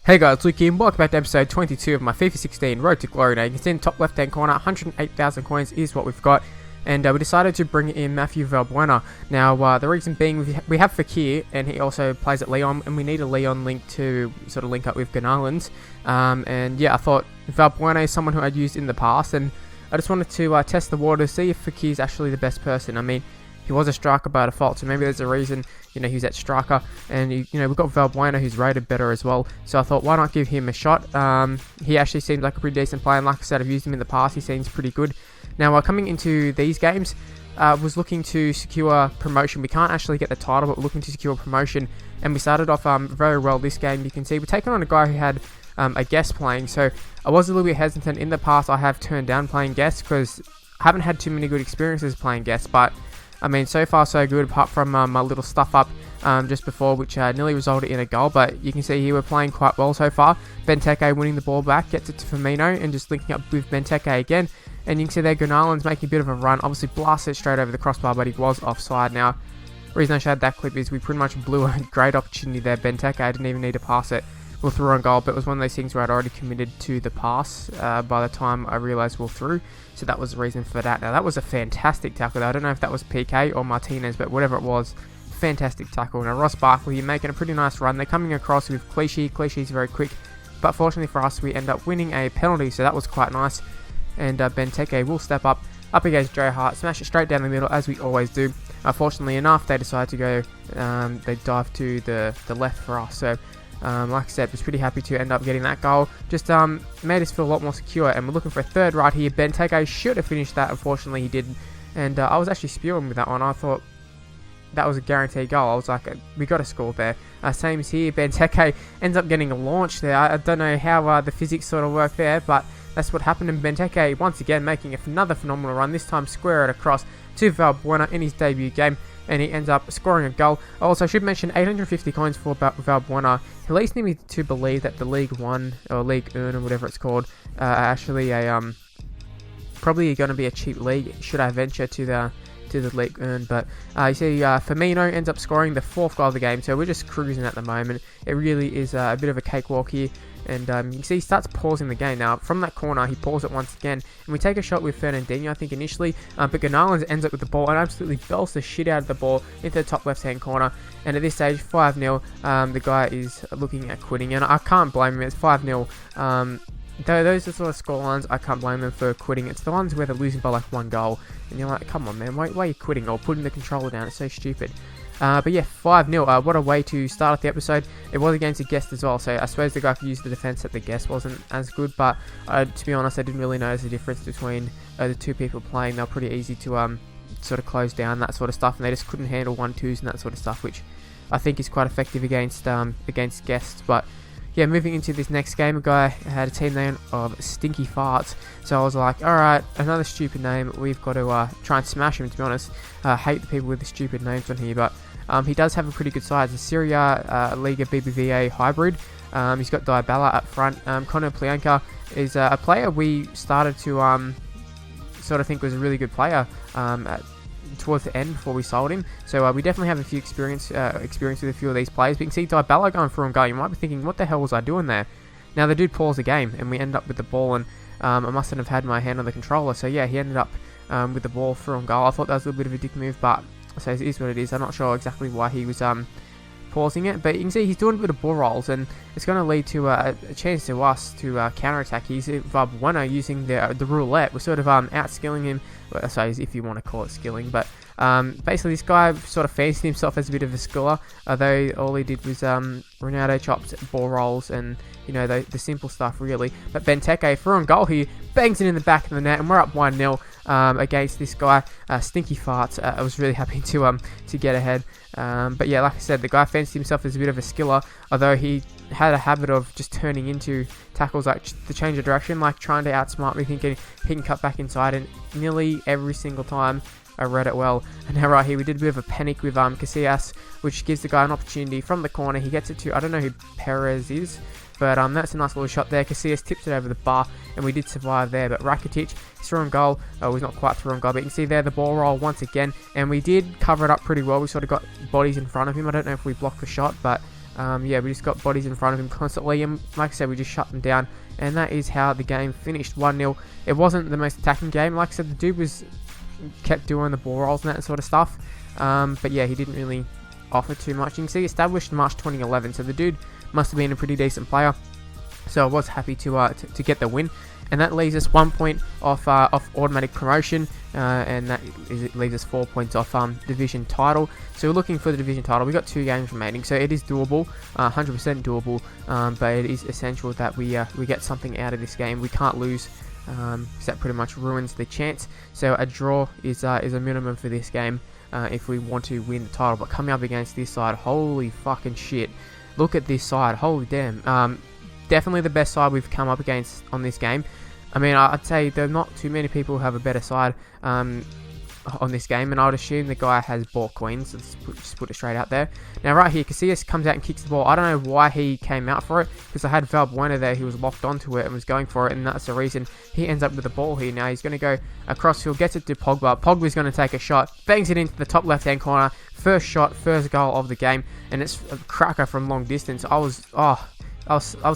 Hey guys, Luke here, and welcome back to episode 22 of my Fifa 16 Road to Glory. Now you can see in the top left hand corner, 108,000 coins is what we've got. And we decided to bring in Matthew Valbuena. Now the reason being, we have Fakir, and he also plays at Leon, and we need a Leon link to sort of link up with Gonalons. And yeah, I thought Valbuena is someone who I'd used in the past, and I just wanted to test the water, see if Fakir is actually the best person. I mean, he was a striker by default, so maybe there's a reason, he's at striker. And, we've got Valbuena who's rated better as well. So I thought, why not give him a shot? He actually seems like a pretty decent player, and like I said, I've used him in the past. He seems pretty good. Now, coming into these games, was looking to secure promotion. We can't actually get the title, but we're looking to secure promotion. And we started off very well this game. You can see we're taking on a guy who had a guest playing. So I was a little bit hesitant. In the past, I have turned down playing guests because I haven't had too many good experiences playing guests. But I mean, so far so good, apart from my little stuff up just before, which nearly resulted in a goal. But you can see here we're playing quite well so far. Benteke winning the ball back, gets it to Firmino, and just linking up with Benteke again. And you can see there Gonalons making a bit of a run, obviously blasted straight over the crossbar, but he was offside. Now, the reason I showed that clip is we pretty much blew a great opportunity there. Benteke didn't even need to pass it. We're through on goal, but it was one of those things where I'd already committed to the pass by the time I realised we're through. So that was the reason for that. Now, that was a fantastic tackle, though. I don't know if that was PK or Martinez, but whatever it was, fantastic tackle. Now, Ross Barkley making a pretty nice run. They're coming across with Clichy. Clichy's very quick, but fortunately for us, we end up winning a penalty, so that was quite nice. And Benteke will step up against Joe Hart, smash it straight down the middle, as we always do. Fortunately enough, they decide to go, they dive to the left for us. So, like I said, was pretty happy to end up getting that goal. Just made us feel a lot more secure, and we're looking for a third right here. Benteke should have finished that, unfortunately he didn't. And I was actually spewing with that one. I thought that was a guaranteed goal. I was like, we got to score there. Same as here, Benteke ends up getting a launch there. I don't know how the physics sort of work there, but that's what happened. In Benteke once again making another phenomenal run, this time square it across to Valbuena in his debut game, and he ends up scoring a goal. Also, I should mention 850 coins for Valbuena. He leads me to believe that the League 1 or League 1 or whatever it's called actually a probably going to be a cheap league should I venture to the League 1. But you see Firmino ends up scoring the 4th goal of the game, so we're just cruising at the moment. It really is a bit of a cakewalk here. And you can see he starts pausing the game. Now, from that corner, he paused it once again. And we take a shot with Fernandinho, I think, initially. But Gonalons ends up with the ball and absolutely belts the shit out of the ball into the top left-hand corner. And at this stage, 5-0, the guy is looking at quitting. And I can't blame him. It's 5-0. Those are sort of scorelines, I can't blame them for quitting. It's the ones where they're losing by like 1 goal. And you're like, come on, man, why are you quitting or putting the controller down? It's so stupid. But yeah, 5-0. What a way to start off the episode. It was against a guest as well, so I suppose the guy could use the defense that the guest wasn't as good. But to be honest, I didn't really notice the difference between the two people playing. They were pretty easy to sort of close down, that sort of stuff, and they just couldn't handle 1-2s and that sort of stuff, which I think is quite effective against guests. But yeah, moving into this next game, a guy had a team name of Stinky Farts. So I was like, alright, another stupid name. We've got to try and smash him, to be honest. I hate the people with the stupid names on here, but he does have a pretty good side. It's a Serie A Liga BBVA hybrid. He's got Dybala up front. Conor Plianka is a player we started to sort of think was a really good player towards the end before we sold him. So we definitely have a few experience with a few of these players. But you can see Dybala going through and going. You might be thinking, what the hell was I doing there? Now the dude paused the game, and we end up with the ball, and I mustn't have had my hand on the controller. So yeah, he ended up with the ball through on goal. I thought that was a little bit of a dick move, but so it is what it is. I'm not sure exactly why he was pausing it, but you can see he's doing a bit of ball rolls, and it's going to lead to a chance to us to counter-attack. He's Valbuena using the roulette. We're sort of out-skilling him, so if you want to call it skilling, but basically this guy sort of fancied himself as a bit of a skiller, although all he did was Ronaldo chops, ball rolls, and the simple stuff really. But Benteke through on goal here, bangs it in the back of the net, and we're up 1-0 against this guy, Stinky Farts. I was really happy to get ahead. But yeah, like I said, the guy fancied himself as a bit of a skiller, although he had a habit of just turning into tackles like the change of direction, like trying to outsmart me, thinking he can cut back inside, and nearly every single time I read it well. And now right here we did a bit of a panic with Casillas, which gives the guy an opportunity from the corner. He gets it to, I don't know who Perez is, but that's a nice little shot there. Casillas tips it over the bar, and we did survive there. But Rakitic is through on goal. Oh, he's not quite through on goal, but you can see there the ball roll once again, and we did cover it up pretty well. We sort of got bodies in front of him. I don't know if we blocked the shot, but Yeah, we just got bodies in front of him constantly, and like I said, we just shut them down, and that is how the game finished 1-0. It wasn't the most attacking game. Like I said, the dude kept doing the ball rolls and that sort of stuff, but yeah, he didn't really offer too much. You can see established March 2011, so the dude must have been a pretty decent player. So I was happy to get the win, and that leaves us 1 point off automatic promotion, and it leaves us 4 points off division title. So we're looking for the division title. We got 2 games remaining, so it is doable, 100% doable. But it is essential that we get something out of this game. We can't lose, because that pretty much ruins the chance. So a draw is a minimum for this game if we want to win the title. But coming up against this side, holy fucking shit! Look at this side, holy damn. Definitely the best side we've come up against on this game. I mean, I'd say there are not too many people who have a better side on this game, and I would assume the guy has ball queens. Let's just put it straight out there. Now, right here, Casillas comes out and kicks the ball. I don't know why he came out for it, because I had Valbuena there. He was locked onto it and was going for it, and that's the reason he ends up with the ball here. Now, he's going to go across field, gets it to Pogba. Pogba's going to take a shot, bangs it into the top left-hand corner. First shot, first goal of the game, and it's a cracker from long distance. I was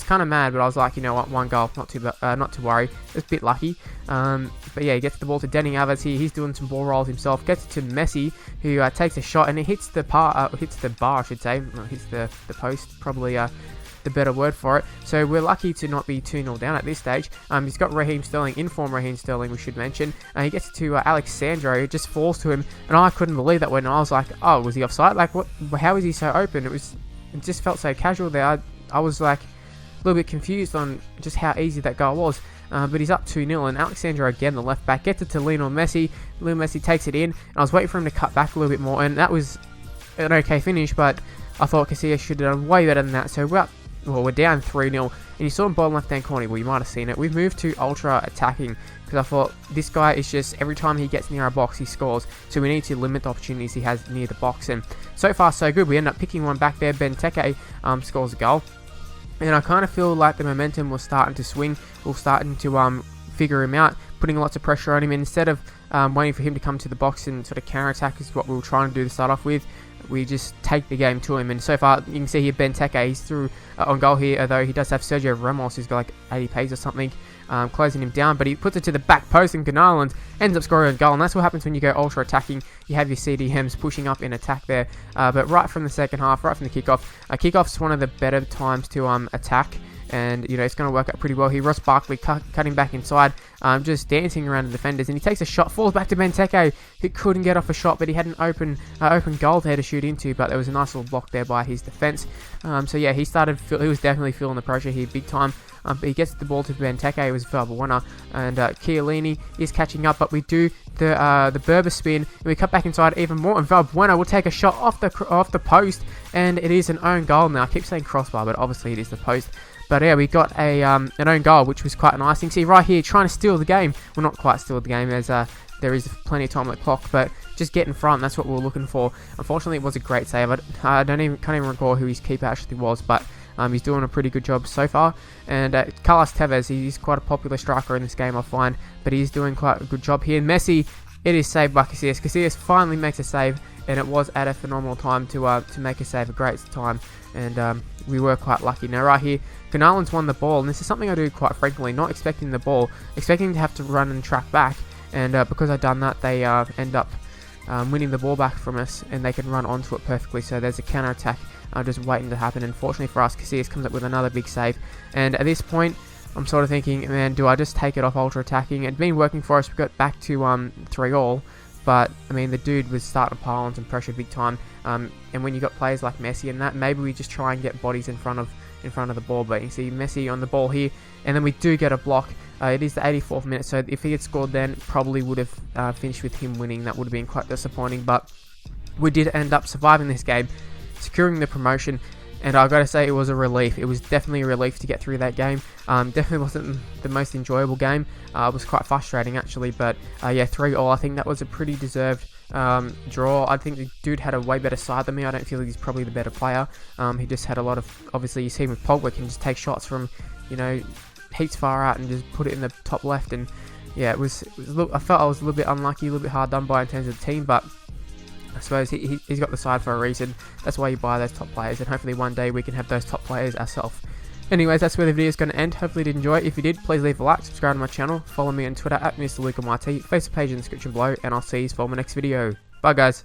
kind of mad, but I was like, you know what, 1 goal, not to worry. It was a bit lucky. But yeah, he gets the ball to Dani Alves here. He's doing some ball rolls himself. Gets it to Messi, who takes a shot, and it hits the bar, I should say. No, hits the post, probably the better word for it. So we're lucky to not be 2-0 down at this stage. He's got Raheem Sterling, inform Raheem Sterling, we should mention. He gets it to Alexandro, it just falls to him, and I couldn't believe that when I was like, oh, was he offside? Like, what? How is he so open? It just felt so casual there. I was like a little bit confused on just how easy that goal was. But he's up 2-0, and Alexandro again, the left back, gets it to Lionel Messi. Lionel Messi takes it in, and I was waiting for him to cut back a little bit more, and that was an okay finish, but I thought Casillas should have done way better than that. So we're down 3-0, and you saw him bottom left-hand corner. Well, you might have seen it. We've moved to ultra attacking, because I thought this guy is just, every time he gets near our box, he scores. So we need to limit the opportunities he has near the box, and so far so good. We end up picking one back there. Benteke scores a goal. And I kind of feel like the momentum was starting to swing. We're starting to figure him out, putting lots of pressure on him. And instead of waiting for him to come to the box and sort of counter-attack is what we were trying to do to start off with, we just take the game to him. And so far, you can see here Benteke, he's through on goal here, although he does have Sergio Ramos, who's got like 80 pace or something, closing him down. But he puts it to the back post, and Gunarland ends up scoring a goal. And that's what happens when you go ultra attacking. You have your CDMs pushing up in attack there. But right from the second half, right from the kickoff, kickoff's one of the better times to attack. And, you know, it's going to work out pretty well here. Ross Barkley cutting back inside, just dancing around the defenders. And he takes a shot, falls back to Benteke, who couldn't get off a shot, but he had an open goal there to shoot into. But there was a nice little block there by his defence. So, yeah, he was definitely feeling the pressure here big time. But he gets the ball to Benteke, it was Valbuena, and Chiellini is catching up. But we do the Berber spin, and we cut back inside even more, and Valbuena will take a shot off the post, and it is an own goal now. I keep saying crossbar, but obviously it is the post. But yeah, we got an own goal, which was quite nice. You can see right here, trying to steal the game. Well, not quite steal the game, as there is plenty of time on the clock, but just get in front. That's what we were looking for. Unfortunately, it was a great save. I can't even recall who his keeper actually was, but he's doing a pretty good job so far. And Carlos Tevez, he's quite a popular striker in this game, I find, but he's doing quite a good job here. Messi, it is saved by Casillas. Casillas finally makes a save, and it was at a phenomenal time to make a save, a great time, and we were quite lucky. Now right here, Gunarland's won the ball, and this is something I do quite frequently, not expecting the ball, expecting to have to run and track back, and because I've done that, they end up winning the ball back from us, and they can run onto it perfectly. So there's a counter attack just waiting to happen. Unfortunately for us, Casillas comes up with another big save, and at this point I'm sort of thinking, man, do I just take it off ultra attacking? It'd been working for us. We got back to 3-all, but I mean the dude was starting to pile on some pressure big time, and when you got players like Messi and that, maybe we just try and get bodies in front of the ball. But you can see Messi on the ball here, and then we do get a block. It is the 84th minute, so if he had scored then, probably would have finished with him winning. That would have been quite disappointing, but we did end up surviving this game, securing the promotion, and I gotta say, it was a relief. It was definitely a relief to get through that game. Definitely wasn't the most enjoyable game. It was quite frustrating actually, but yeah, 3-all. I think that was a pretty deserved draw. I think the dude had a way better side than me. I don't feel like he's probably the better player. He just had a lot of, obviously you see him with Pogba, can just take shots from, you know, heaps far out and just put it in the top left. And yeah, it was I felt I was a little bit unlucky, a little bit hard done by in terms of the team, but I suppose he's got the side for a reason. That's why you buy those top players, and hopefully one day we can have those top players ourselves. Anyways, that's where the video is going to end. Hopefully you did enjoy it. If you did, please leave a like, subscribe to my channel, follow me on Twitter at MrLuke, Facebook page in the description below, and I'll see you for my next video. Bye guys.